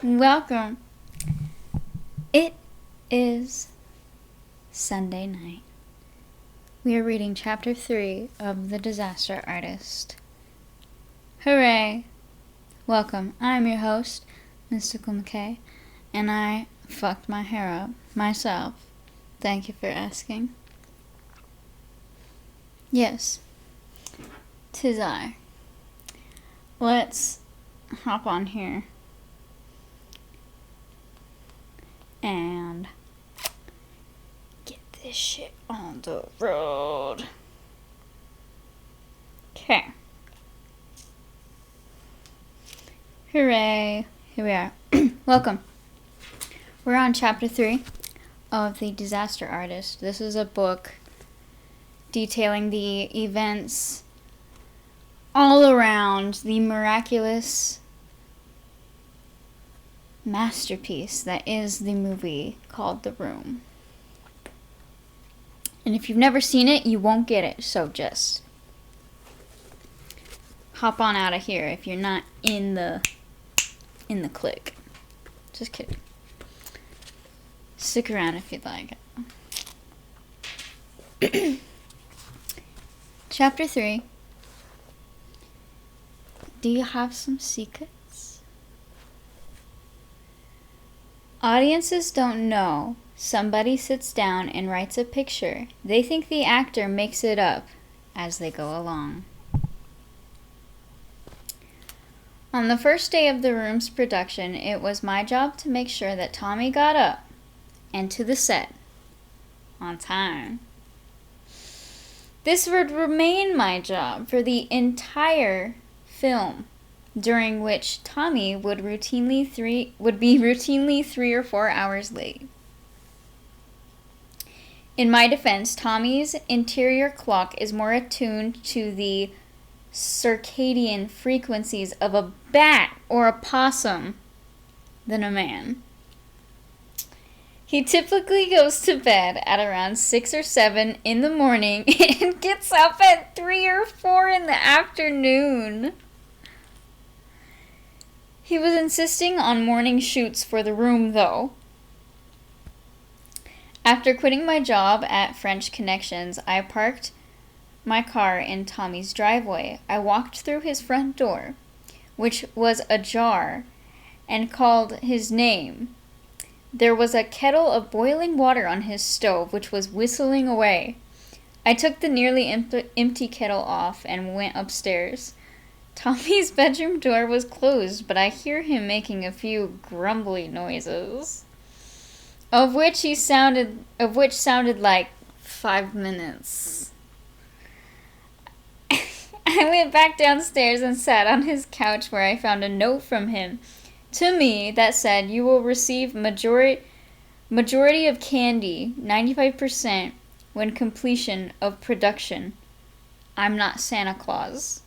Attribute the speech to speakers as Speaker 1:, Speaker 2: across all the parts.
Speaker 1: Welcome. It is Sunday night. We are reading Chapter 3 of The Disaster Artist. Hooray! Welcome. I'm your host, Mystical McKay, and I fucked my hair up myself. Thank you for asking. Yes, 'tis I. Let's hop on here and get this shit on the road. Okay. Hooray. Here we are. Welcome. We're on Chapter 3 of The Disaster Artist. This is a book detailing the events all around the miraculous masterpiece that is the movie called The Room. And if you've never seen it, you won't get it, so just hop on out of here if you're not in the clique. Just kidding. Stick around if you'd like it. Chapter 3. Do you have some secrets? Audiences don't know. Somebody sits down and writes a picture. They think the actor makes it up as they go along. On the first day of The Room's production, it was my job to make sure that Tommy got up and to the set on time. This would remain my job for the entire film, during which Tommy would be routinely 3 or 4 hours late. In my defense, Tommy's interior clock is more attuned to the circadian frequencies of a bat or a possum than a man. He typically goes to bed at around 6 or 7 in the morning and gets up at 3 or 4 in the afternoon. He was insisting on morning shoots for The Room, though. After quitting my job at French Connections, I parked my car in Tommy's driveway. I walked through his front door, which was ajar, and called his name. There was a kettle of boiling water on his stove, which was whistling away. I took the nearly empty kettle off and went upstairs. Tommy's bedroom door was closed, but I hear him making a few grumbly noises, of which sounded like 5 minutes. I went back downstairs and sat on his couch, where I found a note from him to me that said, "You will receive majority of candy, 95%, when completion of production. I'm not Santa Claus."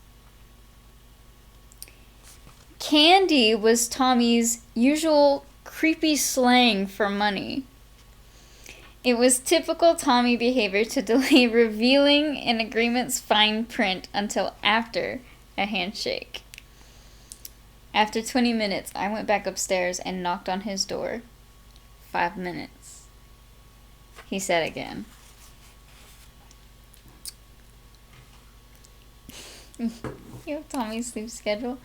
Speaker 1: Candy was Tommy's usual creepy slang for money. It was typical Tommy behavior to delay revealing an agreement's fine print until after a handshake. After 20 minutes, I went back upstairs and knocked on his door. 5 minutes, he said again. You have Tommy's sleep schedule?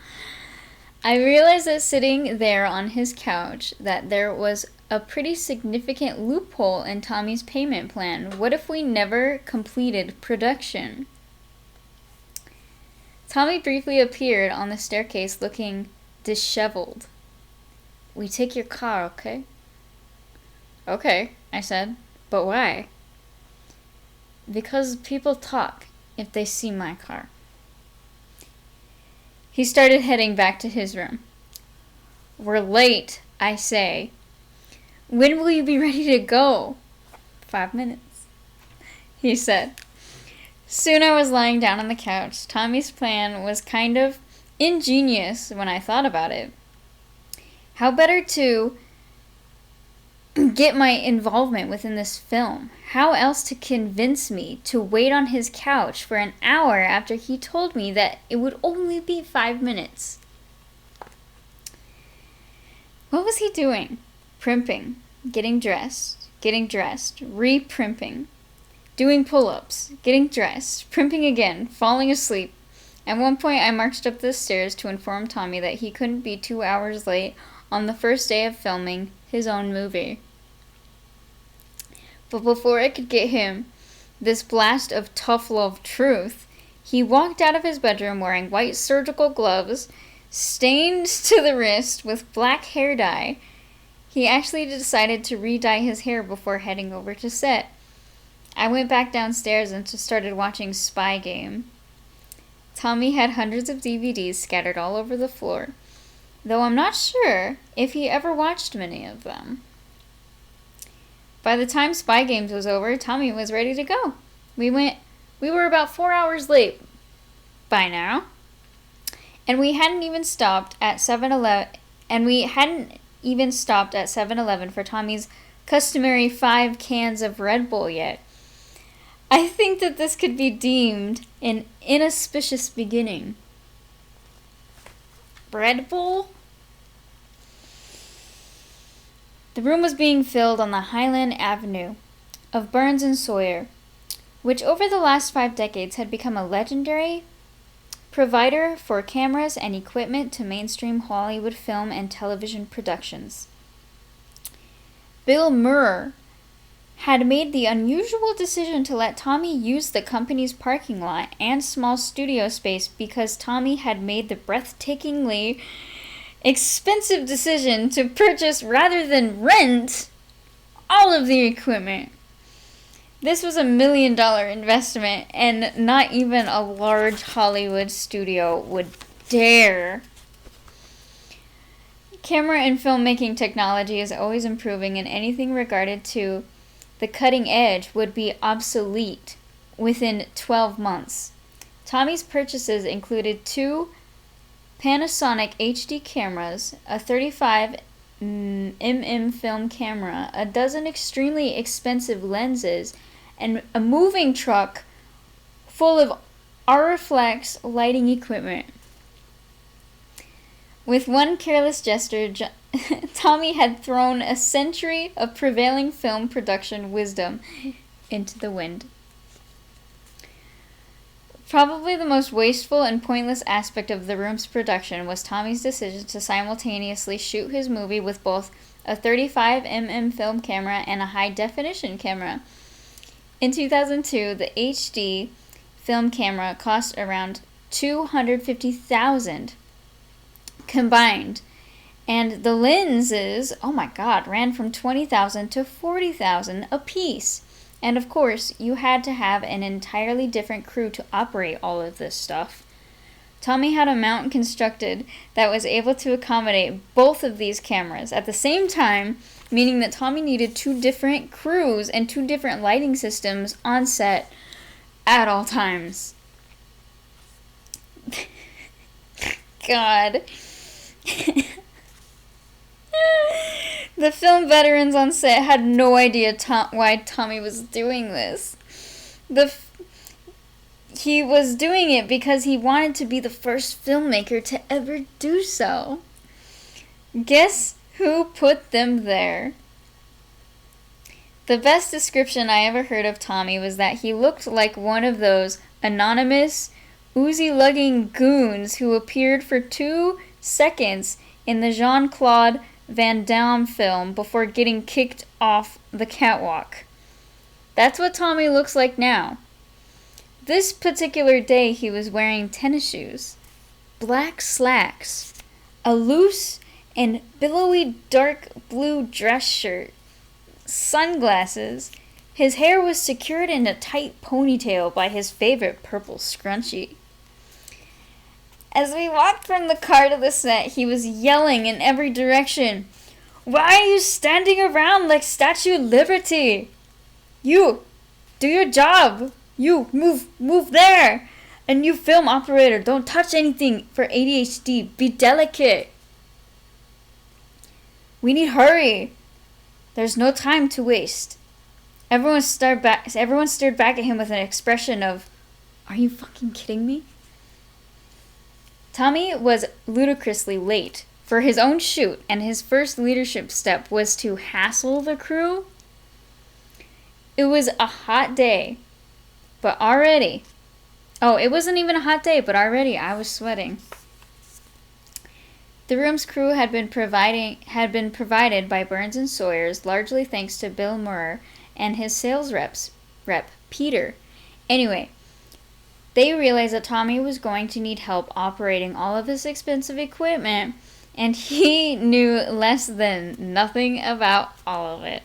Speaker 1: I realized that sitting there on his couch that there was a pretty significant loophole in Tommy's payment plan. What if we never completed production? Tommy briefly appeared on the staircase looking disheveled. "We take your car, okay?" "Okay," I said. "But why?" "Because people talk if they see my car." He started heading back to his room. "We're late, I say. When will you be ready to go?" 5 minutes, he said. Soon I was lying down on the couch. Tommy's plan was kind of ingenious when I thought about it. How better to get my involvement within this film? How else to convince me to wait on his couch for an hour after he told me that it would only be 5 minutes? What was he doing? Primping, getting dressed, re-primping, doing pull-ups, getting dressed, primping again, falling asleep. At one point, I marched up the stairs to inform Tommy that he couldn't be 2 hours late on the first day of filming his own movie. But before I could get him this blast of tough love truth, he walked out of his bedroom wearing white surgical gloves, stained to the wrist with black hair dye. He actually decided to re-dye his hair before heading over to set. I went back downstairs and started watching Spy Game. Tommy had hundreds of DVDs scattered all over the floor, though I'm not sure if he ever watched many of them. By the time Spy Games was over, Tommy was ready to go. We were about 4 hours late by now, and we hadn't even stopped at 7-Eleven for Tommy's customary 5 cans of Red Bull yet. I think that this could be deemed an inauspicious beginning. Red Bull? The room was being filled on the Highland Avenue of Burns and Sawyer, which over the last 5 decades had become a legendary provider for cameras and equipment to mainstream Hollywood film and television productions. Bill Murr had made the unusual decision to let Tommy use the company's parking lot and small studio space because Tommy had made the breathtakingly expensive decision to purchase rather than rent all of the equipment. This was $1 million investment, and not even a large Hollywood studio would dare. Camera and filmmaking technology is always improving, and anything regarded to the cutting edge would be obsolete within 12 months. Tommy's purchases included 2 Panasonic HD cameras, a 35mm film camera, a dozen extremely expensive lenses, and a moving truck full of Ariflex lighting equipment. With one careless gesture, Tommy had thrown a century of prevailing film production wisdom into the wind. Probably the most wasteful and pointless aspect of the room's production was Tommy's decision to simultaneously shoot his movie with both a 35mm film camera and a high-definition camera. In 2002, the HD film camera cost around $250,000 combined, and the lenses, ran from $20,000 to $40,000 a piece. And of course, you had to have an entirely different crew to operate all of this stuff. Tommy had a mount constructed that was able to accommodate both of these cameras at the same time, meaning that Tommy needed 2 different crews and 2 different lighting systems on set at all times. God. The film veterans on set had no idea why Tommy was doing this. He was doing it because he wanted to be the first filmmaker to ever do so. Guess who put them there? The best description I ever heard of Tommy was that he looked like one of those anonymous, Uzi-lugging goons who appeared for 2 seconds in the Jean-Claude Van Damme film before getting kicked off the catwalk. That's what Tommy looks like now. This particular day he was wearing tennis shoes, black slacks, a loose and billowy dark blue dress shirt, sunglasses. His hair was secured in a tight ponytail by his favorite purple scrunchie. As we walked from the car to the set, he was yelling in every direction, "Why are you standing around like Statue of Liberty? You, do your job. You, move there. And you film operator, don't touch anything for ADHD. Be delicate. We need hurry. There's no time to waste." Everyone stared back at him with an expression of, "Are you fucking kidding me?" Tommy was ludicrously late for his own shoot, and his first leadership step was to hassle the crew. It was a hot day, but already... Oh, it wasn't even a hot day, but already I was sweating. The room's crew had been provided by Burns and Sawyers, largely thanks to Bill Murr and his sales rep, Peter. Anyway, they realized that Tommy was going to need help operating all of this expensive equipment, and he knew less than nothing about all of it.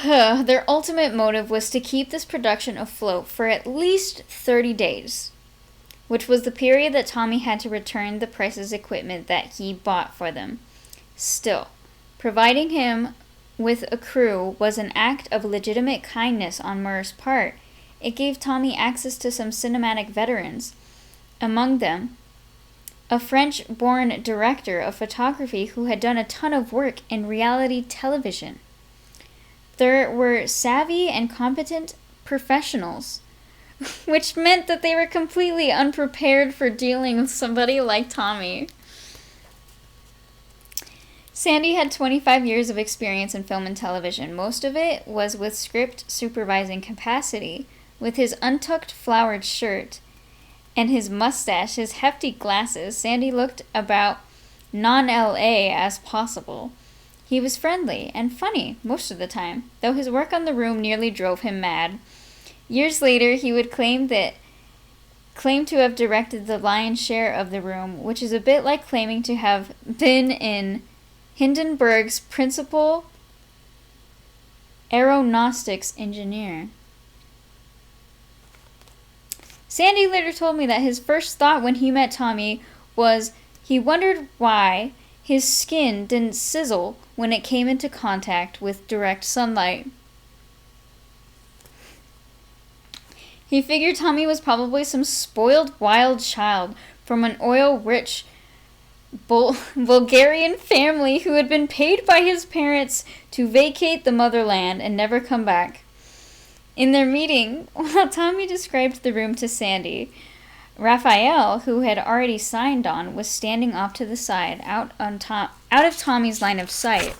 Speaker 1: Their ultimate motive was to keep this production afloat for at least 30 days, which was the period that Tommy had to return the Price's equipment that he bought for them. Still, providing him with a crew was an act of legitimate kindness on Murr's part. It gave Tommy access to some cinematic veterans, among them a French-born director of photography who had done a ton of work in reality television. There were savvy and competent professionals, which meant that they were completely unprepared for dealing with somebody like Tommy. Sandy had 25 years of experience in film and television. Most of it was with script supervising capacity. With his untucked flowered shirt and his mustache, his hefty glasses, Sandy looked about non-LA as possible. He was friendly and funny most of the time, though his work on The Room nearly drove him mad. Years later, he would claim to have directed the lion's share of The Room, which is a bit like claiming to have been in Hindenburg's principal aeronautics engineer. Sandy later told me that his first thought when he met Tommy was he wondered why his skin didn't sizzle when it came into contact with direct sunlight. He figured Tommy was probably some spoiled wild child from an oil-rich Bulgarian family who had been paid by his parents to vacate the motherland and never come back. In their meeting, while Tommy described the room to Sandy, Raphael, who had already signed on, was standing off to the side, out of Tommy's line of sight.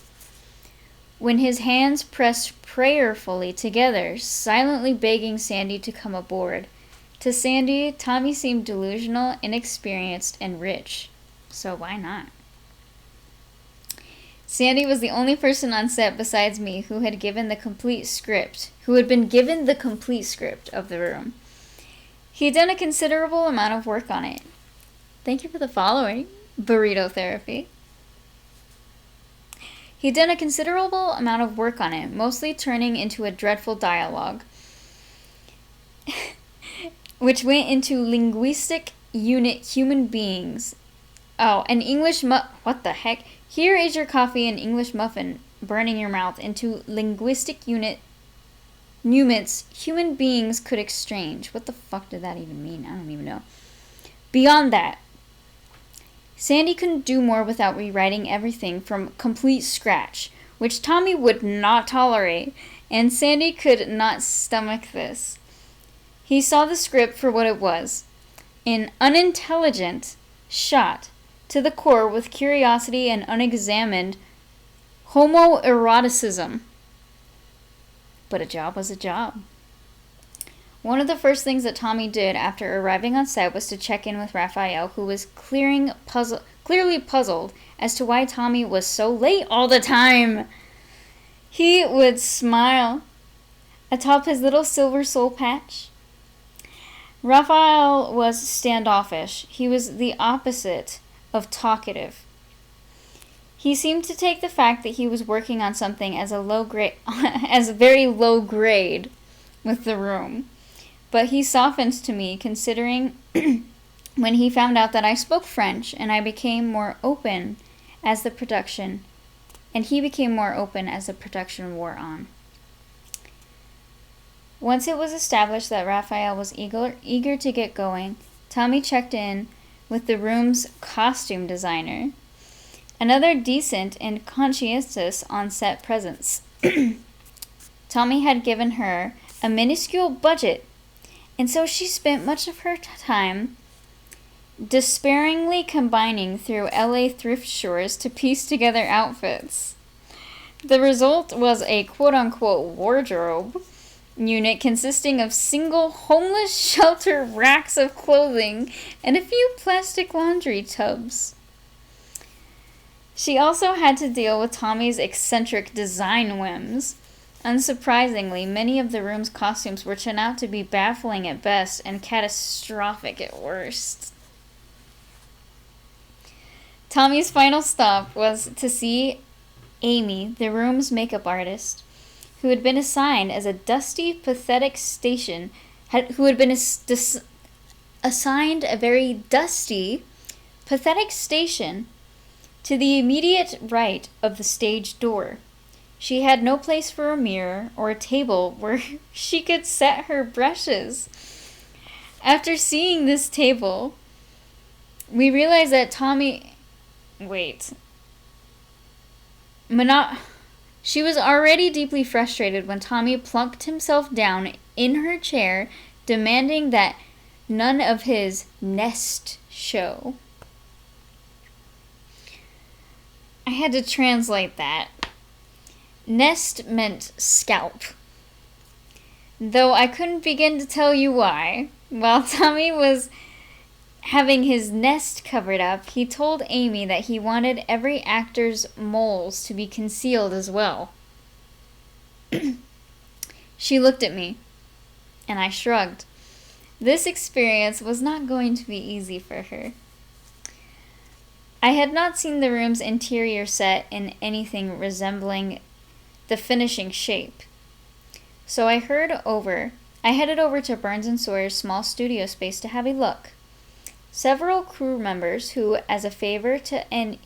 Speaker 1: When his hands pressed prayerfully together, silently begging Sandy to come aboard. To Sandy, Tommy seemed delusional, inexperienced, and rich. So why not? Sandy was the only person on set besides me who had been given the complete script of The Room. He'd done a considerable amount of work on it. Thank you for the following, Burrito Therapy. He'd done a considerable amount of work on it, mostly turning into a dreadful dialogue, which went into linguistic unit human beings. Oh, an English what the heck? Here is your coffee and English muffin burning your mouth into linguistic units human beings could exchange. What the fuck did that even mean? I don't even know. Beyond that, Sandy couldn't do more without rewriting everything from complete scratch, which Tommy would not tolerate, and Sandy could not stomach this. He saw the script for what it was, an unintelligent shot to the core with curiosity and unexamined homoeroticism. But a job was a job. One of the first things that Tommy did after arriving on set was to check in with Raphael, who was clearly puzzled as to why Tommy was so late all the time. He would smile atop his little silver soul patch. Raphael was standoffish. He was the opposite of talkative. He seemed to take the fact that he was working on something as very low grade with The Room. But he softened to me, considering when he found out that I spoke French, and he became more open as the production wore on. Once it was established that Raphael was eager to get going, Tommy checked in with The Room's costume designer, another decent and conscientious on-set presence. Tommy had given her a minuscule budget, and so she spent much of her time despairingly combining through LA thrift stores to piece together outfits. The result was a quote-unquote wardrobe unit consisting of single homeless shelter racks of clothing and a few plastic laundry tubs. She also had to deal with Tommy's eccentric design whims. Unsurprisingly, many of the room's costumes were turned out to be baffling at best and catastrophic at worst. Tommy's final stop was to see Amy, the room's makeup artist, who had been assigned as a dusty, pathetic station, assigned a very dusty, pathetic station to the immediate right of the stage door. She had no place for a mirror or a table where she could set her brushes. After seeing this table, we realized that she was already deeply frustrated when Tommy plunked himself down in her chair, demanding that none of his nest show. I had to translate that. Nest meant scalp. Though I couldn't begin to tell you why. While Tommy was having his nest covered up, he told Amy that he wanted every actor's moles to be concealed as well. She looked at me, and I shrugged. This experience was not going to be easy for her. I had not seen the room's interior set in anything resembling the finishing shape. So I headed over to Burns & Sawyer's small studio space to have a look. Several crew members who, as a favor to Anway,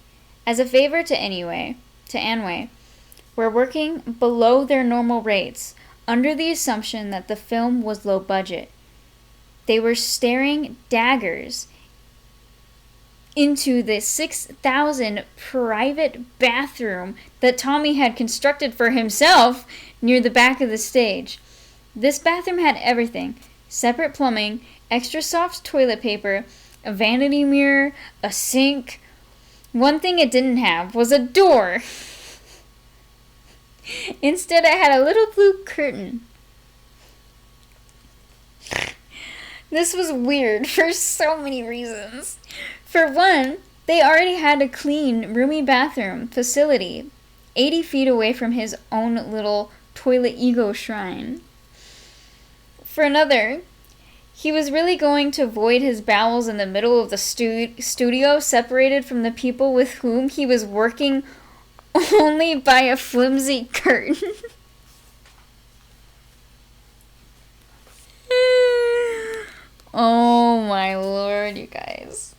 Speaker 1: were working below their normal rates, under the assumption that the film was low budget. They were staring daggers into the 6,000 private bathroom that Tommy had constructed for himself near the back of the stage. This bathroom had everything: separate plumbing, extra soft toilet paper, a vanity mirror, a sink. One thing it didn't have was a door. Instead, it had a little blue curtain. This was weird for so many reasons. For one, they already had a clean, roomy bathroom facility 80 feet away from his own little toilet ego shrine. For another, he was really going to void his bowels in the middle of the studio, separated from the people with whom he was working only by a flimsy curtain. Oh my lord, you guys.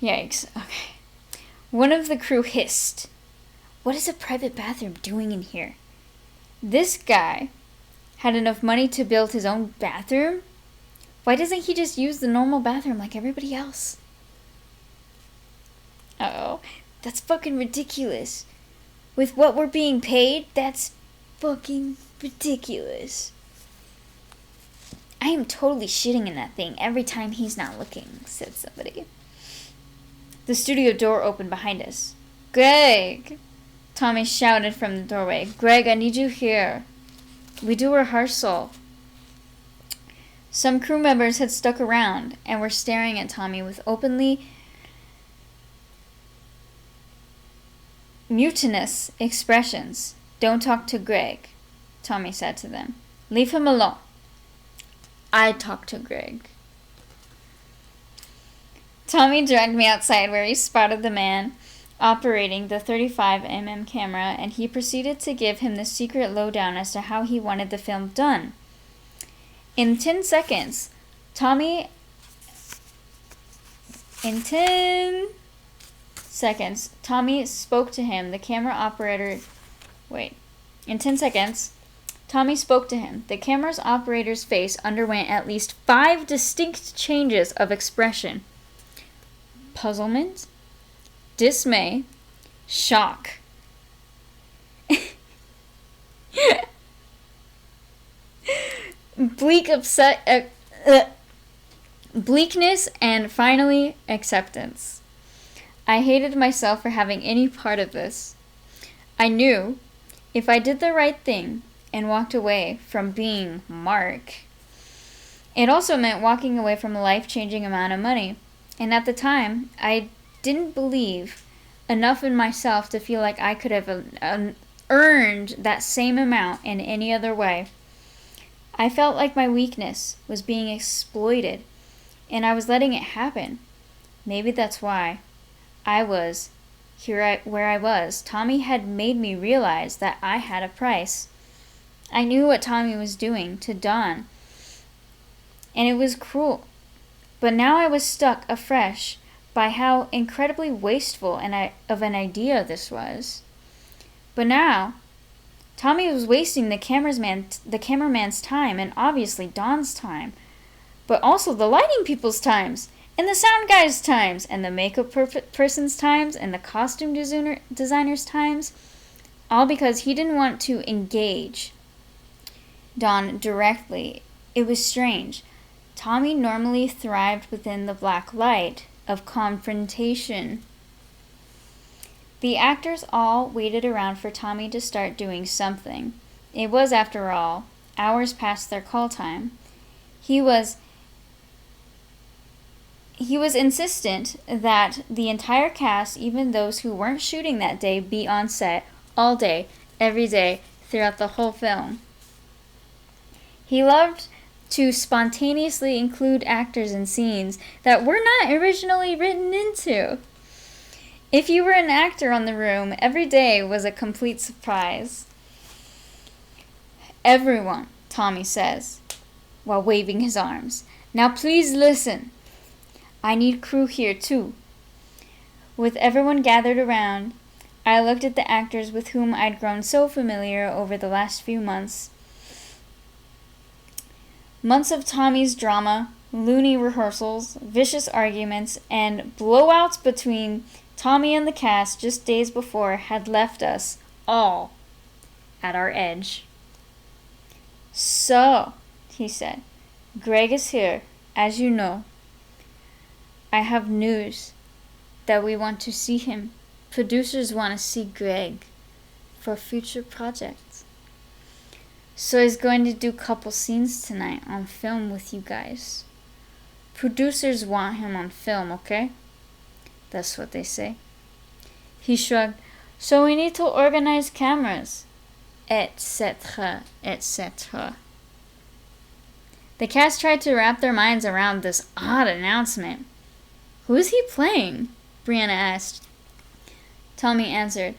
Speaker 1: Yikes. Okay. One of the crew hissed, "What is a private bathroom doing in here?" This guy had enough money to build his own bathroom? Why doesn't he just use the normal bathroom like everybody else? Uh-oh. That's fucking ridiculous. With what we're being paid, that's fucking ridiculous. I am totally shitting in that thing every time he's not looking, said somebody. The studio door opened behind us. "Greg!" Tommy shouted from the doorway. "Greg, I need you here. We do rehearsal." Some crew members had stuck around and were staring at Tommy with openly mutinous expressions. "Don't talk to Greg," Tommy said to them. "Leave him alone. I talk to Greg." Tommy dragged me outside where he spotted the man operating the 35mm camera, and he proceeded to give him the secret lowdown as to how he wanted the film done. In 10 seconds, Tommy spoke to him. The camera operator... In 10 seconds, Tommy spoke to him. The camera's operator's face underwent at least 5 distinct changes of expression: puzzlement, dismay, shock. bleak bleakness, and finally acceptance. I hated myself for having any part of this. I knew if I did the right thing and walked away from being Mark, it also meant walking away from a life-changing amount of money. And at the time, I didn't believe enough in myself to feel like I could have earned that same amount in any other way. I felt like my weakness was being exploited, and I was letting it happen. Maybe that's why I was where I was. Tommy had made me realize that I had a price. I knew what Tommy was doing to Dawn, and it was cruel. But now I was stuck afresh by how incredibly wasteful of an idea this was. But now, Tommy was wasting the cameraman's time, and obviously Dawn's time, but also the lighting people's times, and the sound guy's times, and the makeup person's times, and the costume designer's times, all because he didn't want to engage Dawn directly. It was strange. Tommy normally thrived within the black light of confrontation. The actors all waited around for Tommy to start doing something. It was, after all, hours past their call time. He was insistent that the entire cast, even those who weren't shooting that day, be on set all day, every day, throughout the whole film. He loved to spontaneously include actors in scenes that were not originally written into. If you were an actor on the room, every day was a complete surprise. Everyone, Tommy says, while waving his arms. Now please listen. I need crew here too. With everyone gathered around, I looked at the actors with whom I'd grown so familiar over the last few months. Months of Tommy's drama, loony rehearsals, vicious arguments, and blowouts between Tommy and the cast just days before had left us all at our edge. So, he said, Greg is here, as you know. I have news that we want to see him. Producers want to see Greg for future projects. So he's going to do a couple scenes tonight on film with you guys. Producers want him on film, okay? That's what they say. He shrugged. So we need to organize cameras, etc., etc. The cast tried to wrap their minds around this odd announcement. Who is he playing? Brianna asked. Tommy answered,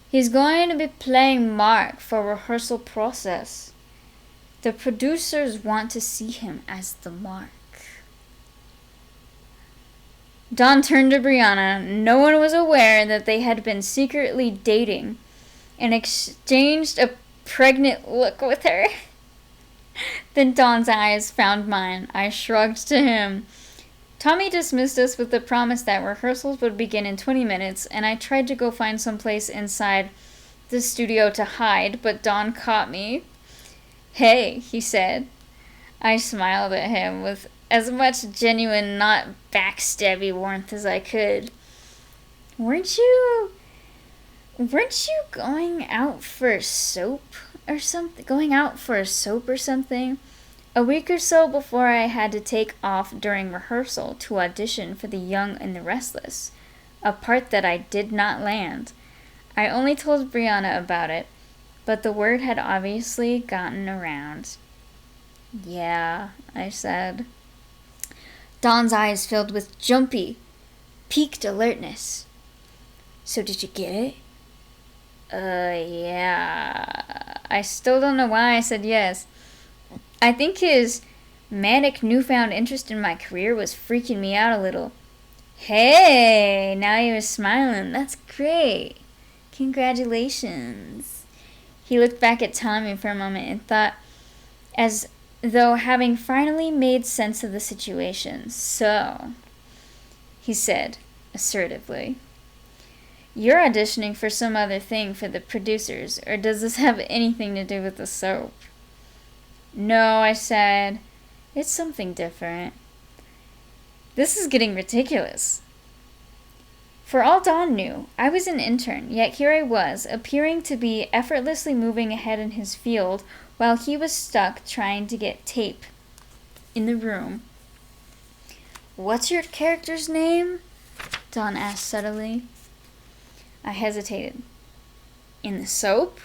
Speaker 1: He's going to be playing Mark for rehearsal process. The producers want to see him as the Mark. Dawn turned to Brianna. No one was aware that they had been secretly dating, and exchanged a pregnant look with her. Then Dawn's eyes found mine. I shrugged to him. Tommy dismissed us with the promise that rehearsals would begin in 20 minutes, and I tried to go find some place inside the studio to hide, but Dawn caught me. Hey, he said. I smiled at him with as much genuine, not backstabby warmth as I could. Weren't you going out for soap or something? Going out for a soap or something? A week or so before I had to take off during rehearsal to audition for The Young and the Restless, a part that I did not land. I only told Brianna about it, but the word had obviously gotten around. Yeah, I said. Dawn's eyes filled with jumpy, piqued alertness. So did you get it? Yeah. I still don't know why I said yes. I think his manic newfound interest in my career was freaking me out a little. Hey, now you're smiling. That's great. Congratulations. He looked back at Tommy for a moment and thought, as though having finally made sense of the situation. So, he said, assertively, you're auditioning for some other thing for the producers, or does this have anything to do with the soap? No, I said. It's something different. This is getting ridiculous. For all Don knew, I was an intern, yet here I was, appearing to be effortlessly moving ahead in his field while he was stuck trying to get tape in the room. What's your character's name? Don asked subtly. I hesitated. In the soap?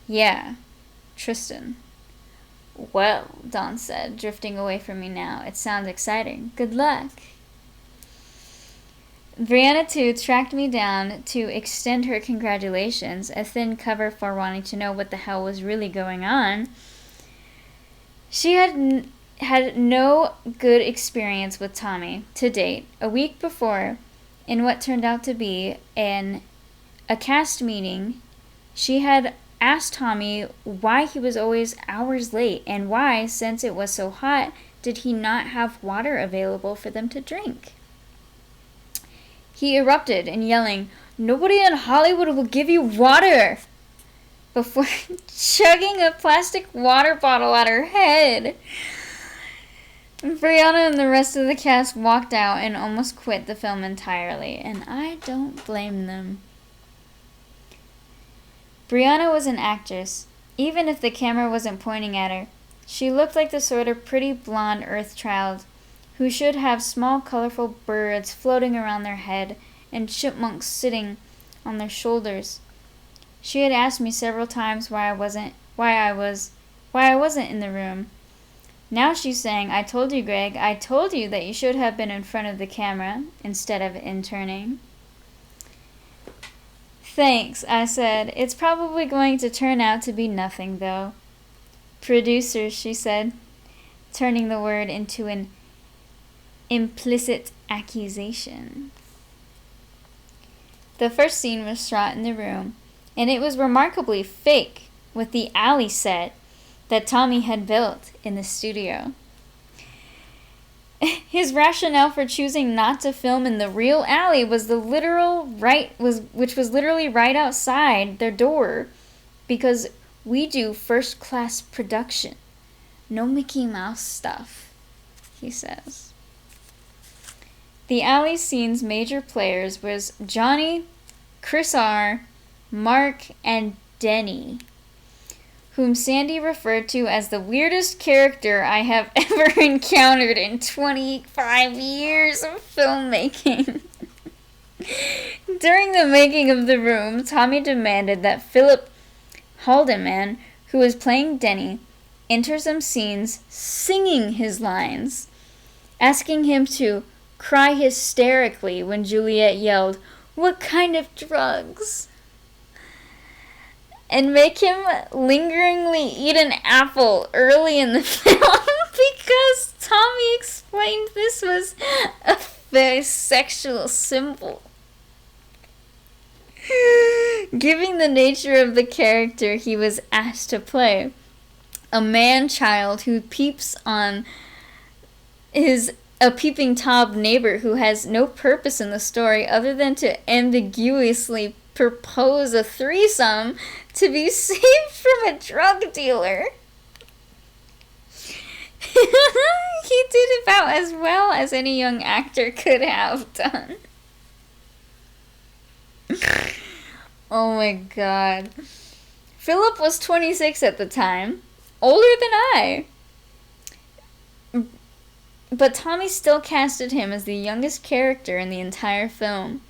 Speaker 1: Yeah, Tristan. Well, Don said, drifting away from me now. It sounds exciting. Good luck. Brianna, too, tracked me down to extend her congratulations, a thin cover for wanting to know what the hell was really going on. She had had no good experience with Tommy to date. A week before, in what turned out to be a cast meeting, she had asked Tommy why he was always hours late and why, since it was so hot, did he not have water available for them to drink. He erupted in yelling, "Nobody in Hollywood will give you water!" before chugging a plastic water bottle at her head. Brianna and the rest of the cast walked out and almost quit the film entirely, and I don't blame them. Brianna was an actress, even if the camera wasn't pointing at her. She looked like the sort of pretty blonde earth child who should have small colorful birds floating around their head and chipmunks sitting on their shoulders. She had asked me several times why I wasn't in the room. Now she's saying, "I told you, Greg, I told you that you should have been in front of the camera instead of interning." Thanks, I said. It's probably going to turn out to be nothing, though. Producers, she said, turning the word into an implicit accusation. The first scene was shot in the room, and it was remarkably fake with the alley set that Tommy had built in the studio. His rationale for choosing not to film in the real alley was which was literally right outside their door, because we do first-class production, no Mickey Mouse stuff, he says. The alley scene's major players was Johnny, Chris R., Mark, and Denny, whom Sandy referred to as the weirdest character I have ever encountered in 25 years of filmmaking. During the making of The Room, Tommy demanded that Philip Haldeman, who was playing Denny, enter some scenes singing his lines, asking him to cry hysterically when Juliet yelled, "What kind of drugs?" and make him lingeringly eat an apple early in the film because Tommy explained this was a very sexual symbol. Given the nature of the character he was asked to play, a man-child who peeps on a peeping Tom neighbor who has no purpose in the story other than to ambiguously propose a threesome to be saved from a drug dealer. He did about as well as any young actor could have done. Oh my god. Philip was 26 at the time, older than I. But Tommy still casted him as the youngest character in the entire film.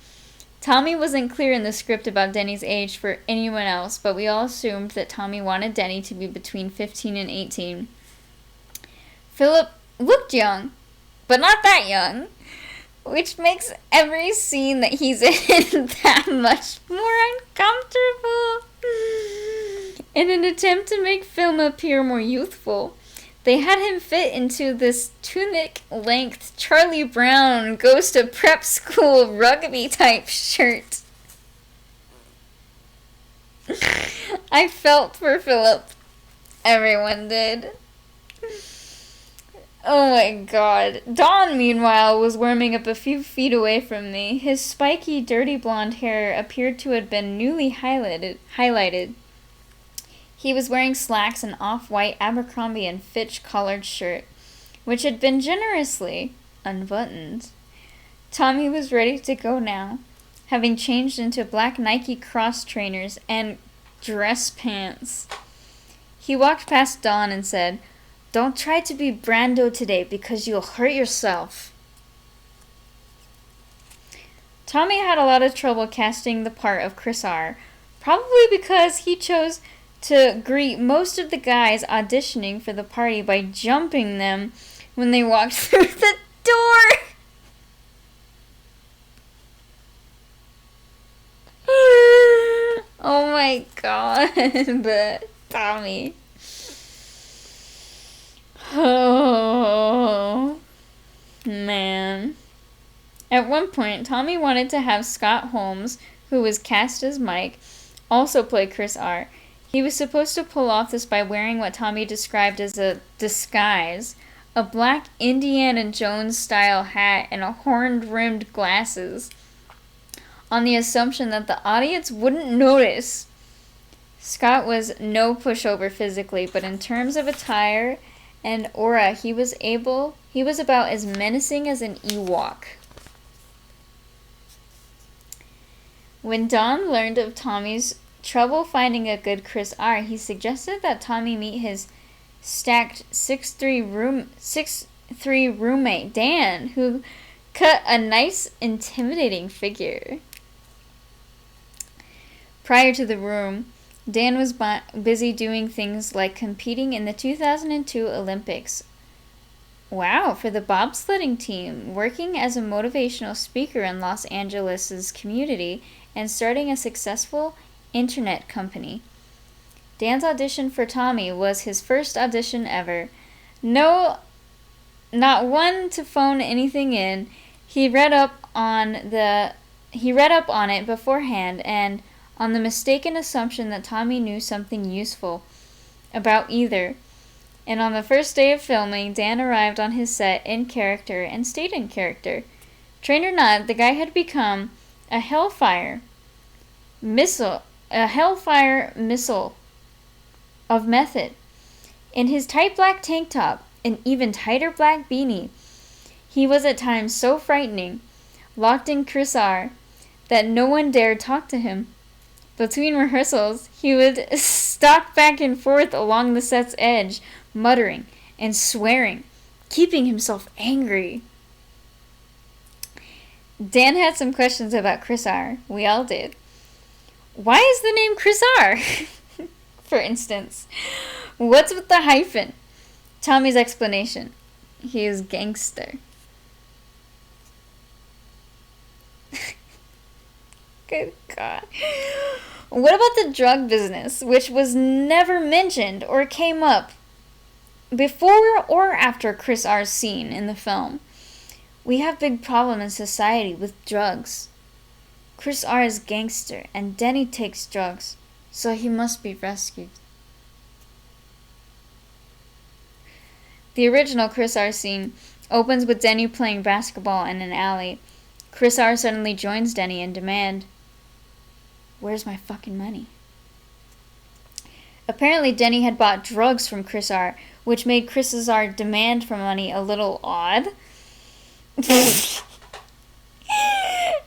Speaker 1: Tommy wasn't clear in the script about Denny's age for anyone else, but we all assumed that Tommy wanted Denny to be between 15 and 18. Philip looked young, but not that young, which makes every scene that he's in that much more uncomfortable. In an attempt to make film appear more youthful, they had him fit into this tunic-length Charlie Brown goes to prep school rugby-type shirt. I felt for Philip. Everyone did. Oh my god. Don, meanwhile, was warming up a few feet away from me. His spiky, dirty blonde hair appeared to have been newly highlighted. He was wearing slacks and off-white Abercrombie and Fitch collared shirt, which had been generously unbuttoned. Tommy was ready to go now, having changed into black Nike cross trainers and dress pants. He walked past Dawn and said, "Don't try to be Brando today because you'll hurt yourself." Tommy had a lot of trouble casting the part of Chris R., probably because he chose to greet most of the guys auditioning for the party by jumping them when they walked through the door. Oh my god, Tommy. Oh, man. At one point, Tommy wanted to have Scott Holmes, who was cast as Mike, also play Chris R. He was supposed to pull off this by wearing what Tommy described as a disguise, a black Indiana Jones-style hat and a horn-rimmed glasses, on the assumption that the audience wouldn't notice. Scott was no pushover physically, but in terms of attire and aura, he was about as menacing as an Ewok. When Don learned of Tommy's trouble finding a good Chris R., he suggested that Tommy meet his stacked 6'3" roommate, Dan, who cut a nice, intimidating figure. Prior to the room, Dan was busy doing things like competing in the 2002 Olympics. Wow, for the bobsledding team, working as a motivational speaker in Los Angeles' community, and starting a successful internet company. Dan's audition for Tommy was his first audition ever. No, not one to phone anything in. He read up on it beforehand, and on the mistaken assumption that Tommy knew something useful about either. And on the first day of filming, Dan arrived on his set in character and stayed in character. Train or not, the guy had become a hellfire missile of method. In his tight black tank top and even tighter black beanie, he was at times so frightening, locked in Chris R., that no one dared talk to him. Between rehearsals, he would stalk back and forth along the set's edge, muttering and swearing, keeping himself angry. Dan had some questions about Chris R. We all did. Why is the name Chris R? For instance. What's with the hyphen? Tommy's explanation. He is gangster. Good God. What about the drug business, which was never mentioned or came up before or after Chris R.'s scene in the film? We have big problem in society with drugs. Chris R. is gangster and Denny takes drugs, so he must be rescued. The original Chris R. scene opens with Denny playing basketball in an alley. Chris R. suddenly joins Denny and demands, "Where's my fucking money?" Apparently Denny had bought drugs from Chris R., which made Chris R. demand for money a little odd.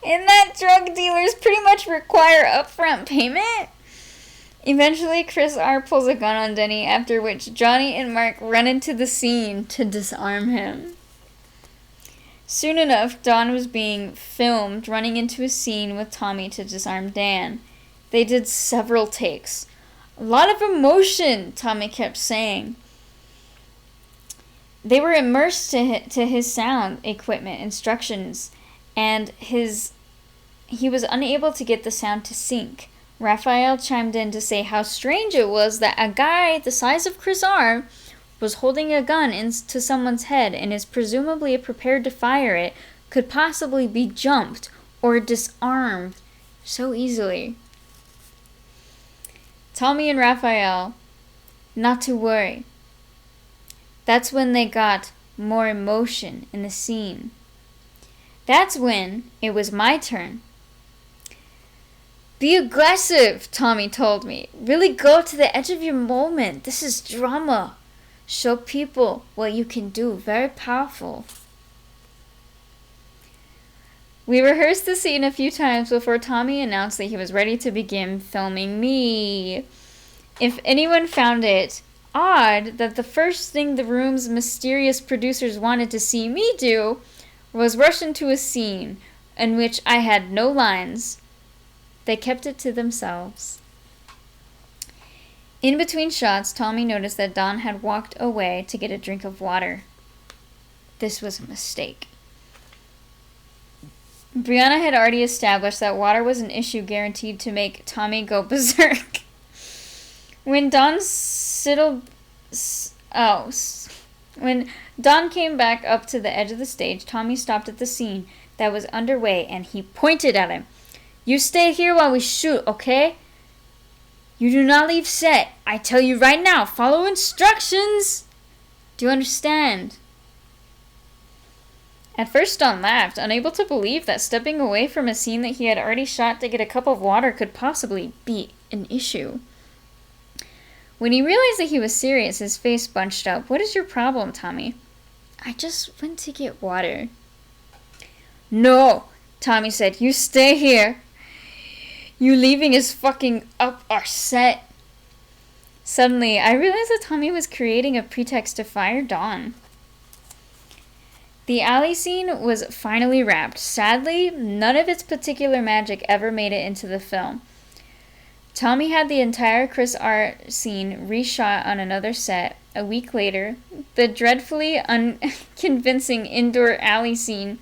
Speaker 1: In that drug dealers pretty much require upfront payment. Eventually, Chris R. pulls a gun on Denny, after which Johnny and Mark run into the scene to disarm him. Soon enough, Don was being filmed running into a scene with Tommy to disarm Dan. They did several takes. A lot of emotion, Tommy kept saying. They were immersed to his sound equipment instructions, and he was unable to get the sound to sync. Raphael chimed in to say how strange it was that a guy the size of Chris R. was holding a gun into someone's head and is presumably prepared to fire it, could possibly be jumped or disarmed so easily. Tommy and Raphael, not to worry. That's when they got more emotion in the scene. That's when it was my turn. Be aggressive, Tommy told me. Really go to the edge of your moment. This is drama. Show people what you can do. Very powerful. We rehearsed the scene a few times before Tommy announced that he was ready to begin filming me. If anyone found it odd that the first thing the room's mysterious producers wanted to see me do was rush into a scene in which I had no lines, they kept it to themselves. In between shots, Tommy noticed that Don had walked away to get a drink of water. This was a mistake. Brianna had already established that water was an issue guaranteed to make Tommy go berserk. When Don came back up to the edge of the stage, Tommy stopped at the scene that was underway and he pointed at him. You stay here while we shoot, okay? You do not leave set. I tell you right now, follow instructions. Do you understand? At first, Don laughed, unable to believe that stepping away from a scene that he had already shot to get a cup of water could possibly be an issue. When he realized that he was serious, his face bunched up. What is your problem, Tommy? I just went to get water. No, Tommy said. You stay here. You leaving is fucking up our set. Suddenly, I realized that Tommy was creating a pretext to fire Don. The alley scene was finally wrapped. Sadly, none of its particular magic ever made it into the film. Tommy had the entire Chris R scene reshot on another set. A week later, the dreadfully unconvincing indoor alley scene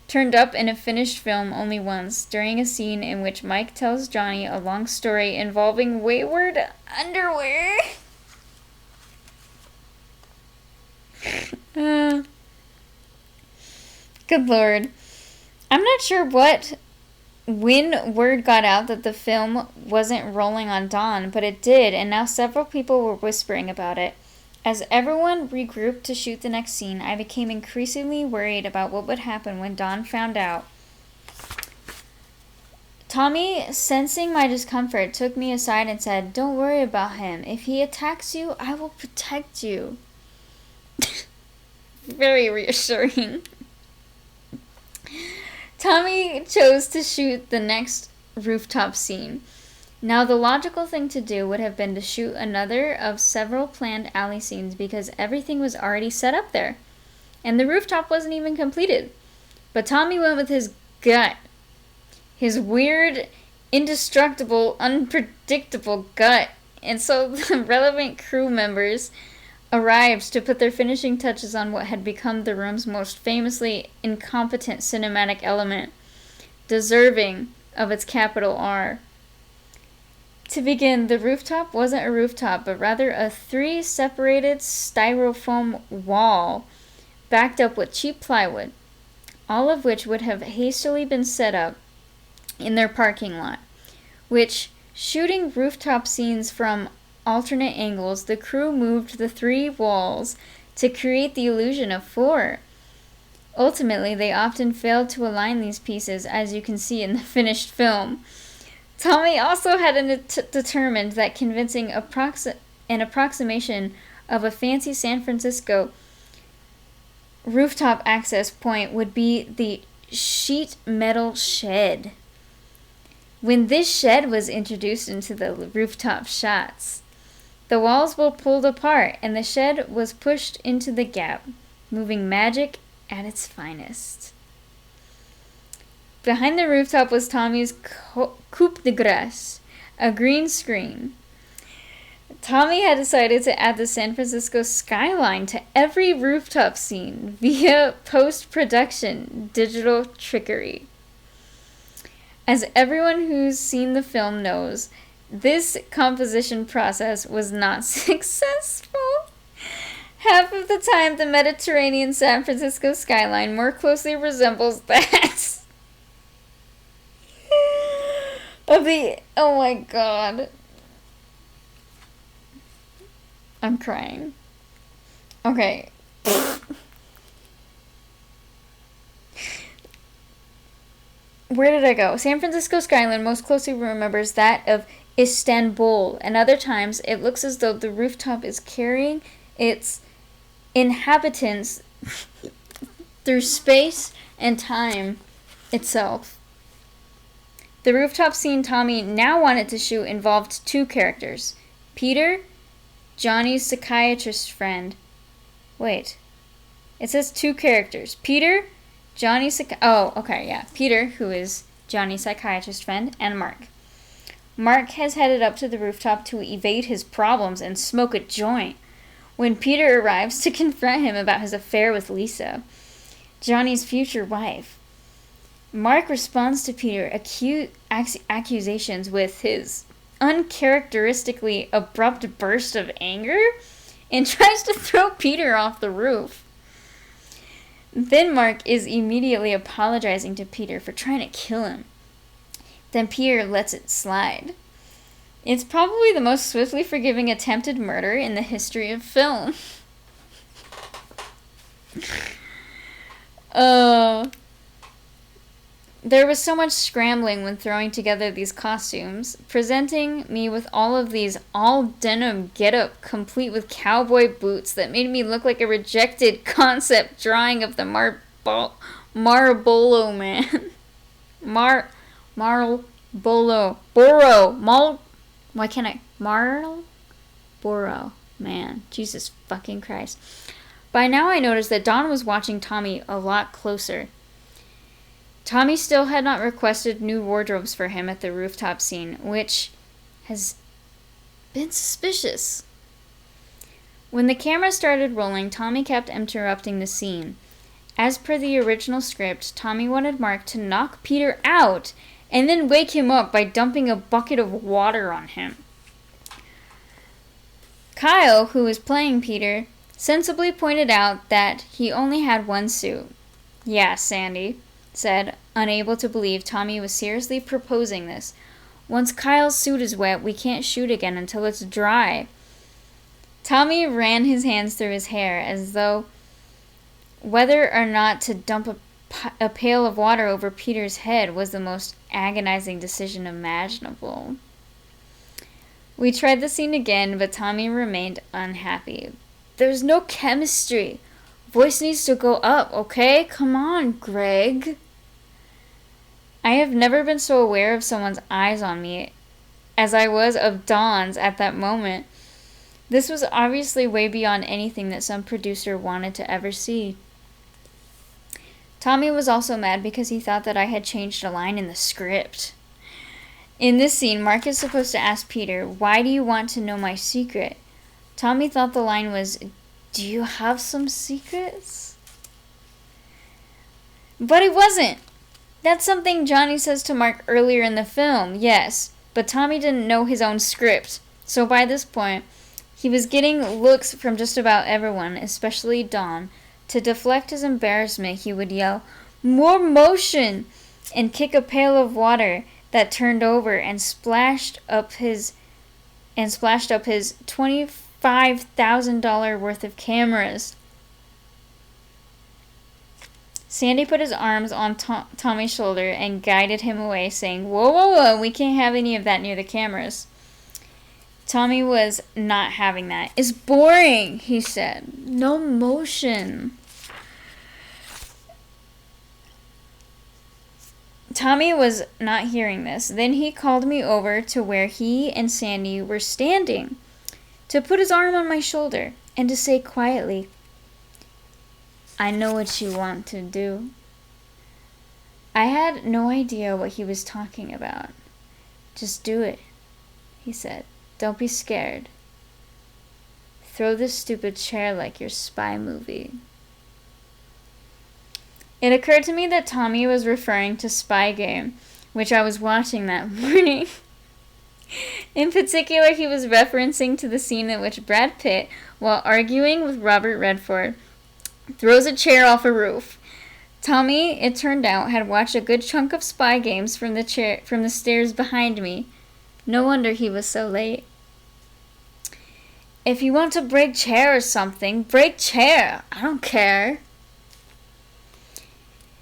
Speaker 1: turned up in a finished film only once, during a scene in which Mike tells Johnny a long story involving wayward underwear. Good Lord. I'm not sure when word got out that the film wasn't rolling on Don, but it did, and now several people were whispering about it. As everyone regrouped to shoot the next scene, I became increasingly worried about what would happen when Don found out. Tommy, sensing my discomfort, took me aside and said, "Don't worry about him. If he attacks you, I will protect you." Very reassuring. Tommy chose to shoot the next rooftop scene. Now, the logical thing to do would have been to shoot another of several planned alley scenes because everything was already set up there, and the rooftop wasn't even completed. But Tommy went with his gut. His weird, indestructible, unpredictable gut. And so the relevant crew members arrived to put their finishing touches on what had become the room's most famously incompetent cinematic element, deserving of its capital R. To begin, the rooftop wasn't a rooftop, but rather a 3-separated styrofoam wall backed up with cheap plywood, all of which would have hastily been set up in their parking lot, which, shooting rooftop scenes from alternate angles, the crew moved the 3 walls to create the illusion of 4. Ultimately, they often failed to align these pieces, as you can see in the finished film. Tommy also had determined that convincing an approximation of a fancy San Francisco rooftop access point would be the sheet metal shed. When this shed was introduced into the rooftop shots, the walls were pulled apart and the shed was pushed into the gap, moving magic at its finest. Behind the rooftop was Tommy's coupe de grace, a green screen. Tommy had decided to add the San Francisco skyline to every rooftop scene via post-production digital trickery. As everyone who's seen the film knows, this composition process was not successful. Half of the time, the Mediterranean San Francisco skyline more closely resembles that of the... Oh my god. I'm crying. Okay. where did I go? San Francisco skyline most closely remembers that of Istanbul, and other times it looks as though the rooftop is carrying its inhabitants through space and time itself. The rooftop scene Tommy now wanted to shoot involved two characters. Peter, Johnny's psychiatrist friend. Wait. It says two characters. Peter, Johnny's Peter, who is Johnny's psychiatrist friend, and Mark. Mark has headed up to the rooftop to evade his problems and smoke a joint when Peter arrives to confront him about his affair with Lisa, Johnny's future wife. Mark responds to Peter's accusations with his uncharacteristically abrupt burst of anger and tries to throw Peter off the roof. Then Mark is immediately apologizing to Peter for trying to kill him. Then Peter lets it slide. It's probably the most swiftly forgiving attempted murder in the history of film. There was so much scrambling when throwing together these costumes, presenting me with all of these all-denim getup complete with cowboy boots that made me look like a rejected concept drawing of the Marlboro Man. Marlboro. Man. Jesus fucking Christ. By now I noticed that Don was watching Tommy a lot closer. Tommy still had not requested new wardrobes for him at the rooftop scene, which has been suspicious. When the camera started rolling, Tommy kept interrupting the scene. As per the original script, Tommy wanted Mark to knock Peter out and then wake him up by dumping a bucket of water on him. Kyle, who was playing Peter, sensibly pointed out that he only had one suit. Yeah, Sandy said, unable to believe Tommy was seriously proposing this. Once Kyle's suit is wet, we can't shoot again until it's dry. Tommy ran his hands through his hair as though whether or not to dump a pail of water over Peter's head was the most agonizing decision imaginable. We tried the scene again, but Tommy remained unhappy. There's no chemistry. Voice needs to go up, okay? Come on, Greg. I have never been so aware of someone's eyes on me as I was of Dawn's at that moment. This was obviously way beyond anything that some producer wanted to ever see. Tommy was also mad because he thought that I had changed a line in the script. In this scene, Mark is supposed to ask Peter, "Why do you want to know my secret?" Tommy thought the line was, "Do you have some secrets?" But it wasn't. That's something Johnny says to Mark earlier in the film, yes, but Tommy didn't know his own script. So by this point, he was getting looks from just about everyone, especially Dawn. To deflect his embarrassment, he would yell, "More motion!" and kick a pail of water that turned over and splashed up his $25,000 worth of cameras. Sandy put his arms on Tommy's shoulder and guided him away, saying, "Whoa, whoa, whoa, we can't have any of that near the cameras." Tommy was not having that. "It's boring," he said. "No motion." Tommy was not hearing this. Then he called me over to where he and Sandy were standing, to put his arm on my shoulder and to say quietly, "I know what you want to do." I had no idea what he was talking about. "Just do it," he said. "Don't be scared. Throw this stupid chair like your spy movie." It occurred to me that Tommy was referring to Spy Game, which I was watching that morning. In particular, he was referencing to the scene in which Brad Pitt, while arguing with Robert Redford, throws a chair off a roof. Tommy, it turned out, had watched a good chunk of Spy Games from the stairs behind me. No wonder he was so late. "If you want to break chair or something, break chair. I don't care."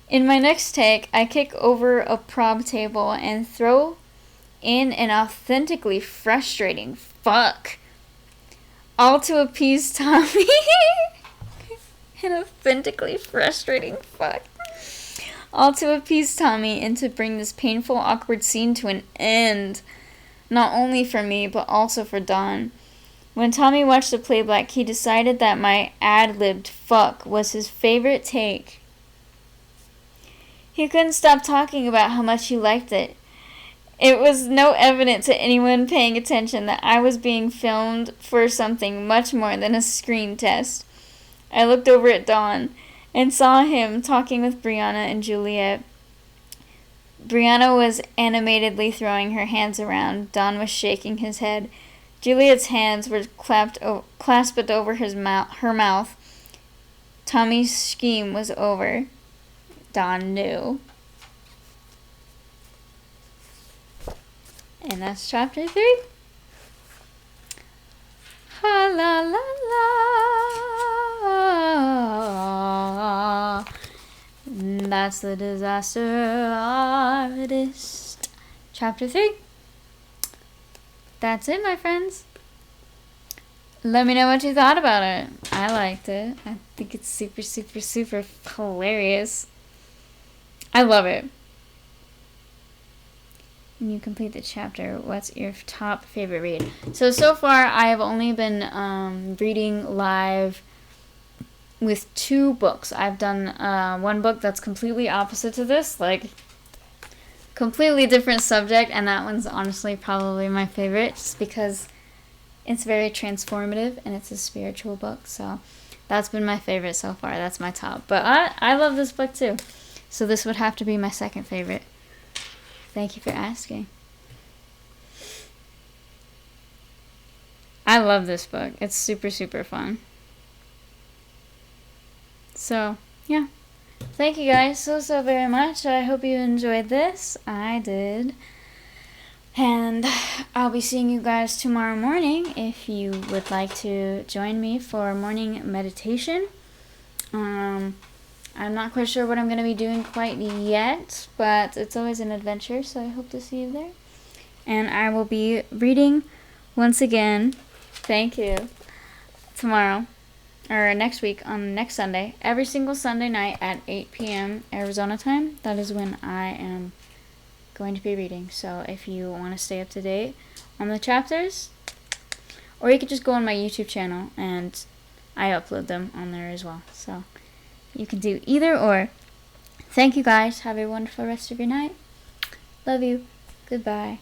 Speaker 1: In my next take, I kick over a prob table and throw in an authentically frustrating fuck. All to appease Tommy. An authentically frustrating fuck. All to appease Tommy and to bring this painful, awkward scene to an end. Not only for me, but also for Don. When Tommy watched the playback, he decided that my ad-libbed fuck was his favorite take. He couldn't stop talking about how much he liked it. It was no evident to anyone paying attention that I was being filmed for something much more than a screen test. I looked over at Dawn and saw him talking with Brianna and Juliet. Brianna was animatedly throwing her hands around. Dawn was shaking his head. Juliet's hands were clasped over her mouth. Tommy's scheme was over. Dawn knew. And that's chapter 3. Ha la la la. That's the Disaster Artist. Chapter 3. That's it, my friends. Let me know what you thought about it. I liked it. I think it's super, super, super hilarious. I love it. When you complete the chapter, what's your top favorite read? So far, I have only been reading live with 2 books. I've done one book that's completely opposite to this, like completely different subject, and that one's honestly probably my favorite just because it's very transformative and it's a spiritual book. So that's been my favorite so far. That's my top. But I love this book too. So this would have to be my second favorite. Thank you for asking. I love this book. It's super, super fun. So, yeah. Thank you guys so very much. I hope you enjoyed this. I did. And I'll be seeing you guys tomorrow morning if you would like to join me for morning meditation. I'm not quite sure what I'm going to be doing quite yet, but it's always an adventure, so I hope to see you there. And I will be reading once again, thank you, tomorrow, or next week on next Sunday, every single Sunday night at 8 p.m. Arizona time. That is when I am going to be reading. So if you want to stay up to date on the chapters, or you could just go on my YouTube channel and I upload them on there as well. So you can do either or. Thank you guys. Have a wonderful rest of your night. Love you. Goodbye.